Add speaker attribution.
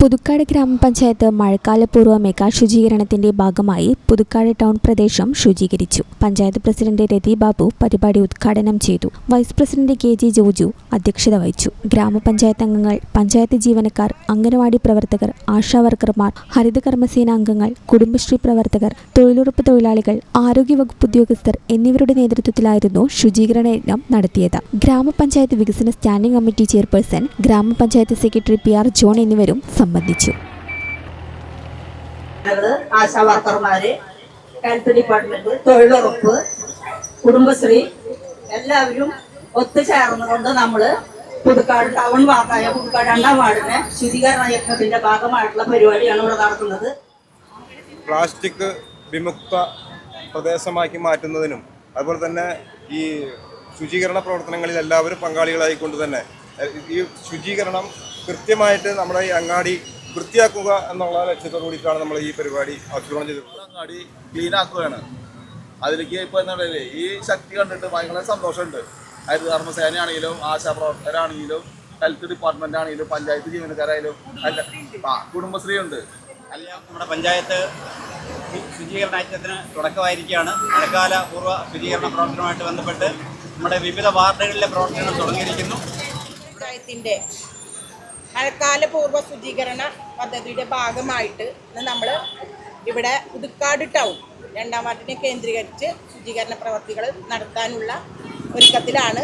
Speaker 1: പുതുക്കാട് ഗ്രാമപഞ്ചായത്ത് മഴക്കാലപൂർവ്വ മെഗാ ശുചീകരണത്തിന്റെ ഭാഗമായി പുതുക്കാട് ടൗൺ പ്രദേശം ശുചീകരിച്ചു. പഞ്ചായത്ത് പ്രസിഡന്റ് രതി ബാബു പരിപാടി ഉദ്ഘാടനം ചെയ്തു. വൈസ് പ്രസിഡന്റ് KG ജോജു അധ്യക്ഷത വഹിച്ചു. ഗ്രാമപഞ്ചായത്ത് അംഗങ്ങൾ, പഞ്ചായത്ത് ജീവനക്കാർ, അംഗനവാടി പ്രവർത്തകർ, ആശാവർക്കർമാർ, ഹരിതകർമ്മസേന അംഗങ്ങൾ, കുടുംബശ്രീ പ്രവർത്തകർ, തൊഴിലുറപ്പ് തൊഴിലാളികൾ, ആരോഗ്യവകുപ്പ് ഉദ്യോഗസ്ഥർ എന്നിവരുടെ നേതൃത്വത്തിലായിരുന്നു ശുചീകരണ യജ്ഞം നടത്തിയത്. ഗ്രാമപഞ്ചായത്ത് വികസന സ്റ്റാൻഡിംഗ് കമ്മിറ്റി ചെയർപേഴ്സൺ, ഗ്രാമപഞ്ചായത്ത് സെക്രട്ടറി PR ജോൺ എന്നിവരും സംബന്ധിച്ചു.
Speaker 2: ആശാവർക്കർമാര്, ഹെൽത്ത് ഡിപ്പാർട്ട്മെന്റ്, തൊഴിലുറപ്പ്, കുടുംബശ്രീ എല്ലാവരും ഒത്തുചേർന്നുകൊണ്ട് നമ്മള് പുതുക്കാട് ടൗൺ ഭാഗമായ പുതുക്കാട് 2ാം വാർഡിനെ ശുചീകരണ യജ്ഞത്തിന്റെ ഭാഗമായിട്ടുള്ള പരിപാടിയാണ് ഇവിടെ നടത്തുന്നത്.
Speaker 3: പ്ലാസ്റ്റിക് വിമുക്ത പ്രദേശമാക്കി മാറ്റുന്നതിനും അതുപോലെ തന്നെ ഈ ശുചീകരണ പ്രവർത്തനങ്ങളിൽ എല്ലാവരും പങ്കാളികളായിക്കൊണ്ട് തന്നെ ഈ ശുചീകരണം കൃത്യമായിട്ട് നമ്മുടെ ഈ അങ്ങാടി വൃത്തിയാക്കുക എന്നുള്ള ലക്ഷ്യത്തോടു കൂടിയിട്ടാണ് നമ്മൾ ഈ പരിപാടി ആസൂത്രണം ചെയ്തിട്ടുള്ളത്.
Speaker 4: അങ്ങാടി ക്ലീൻ ആക്കുകയാണ്. അതിലേക്ക് ഇപ്പോൾ എന്താ പറയുക, ഈ ശക്തി കണ്ടിട്ട് ഭയങ്കര സന്തോഷമുണ്ട്. ഹരിതകർമ്മസേനയാണെങ്കിലും ആശാപ്രവർത്തകരാണെങ്കിലും ഹെൽത്ത് ഡിപ്പാർട്ട്മെന്റ് ആണെങ്കിലും പഞ്ചായത്ത് ജീവനക്കാരായാലും കുടുംബശ്രീ ഉണ്ട്.
Speaker 5: എല്ലാം നമ്മുടെ പഞ്ചായത്ത് ശുചീകരണ യജ്ഞത്തിന് തുടക്കമായിരിക്കുകയാണ്. മഴക്കാല പൂർവ്വ ശുചീകരണ പ്രവർത്തനവുമായിട്ട് ബന്ധപ്പെട്ട് നമ്മുടെ വിവിധ വാർഡുകളിലെ പ്രവർത്തനങ്ങൾ തുടങ്ങിയിരിക്കുന്നു.
Speaker 6: പഞ്ചായത്തിൻ്റെ മഴക്കാല പൂർവ്വ ശുചീകരണ പദ്ധതിയുടെ ഭാഗമായിട്ട് നമ്മൾ ഇവിടെ പുതുക്കാട് ടൗൺ 2ാം വാർഡിനെ കേന്ദ്രീകരിച്ച് ശുചീകരണ പ്രവർത്തികൾ നടത്താനുള്ള ഒരുക്കത്തിലാണ്.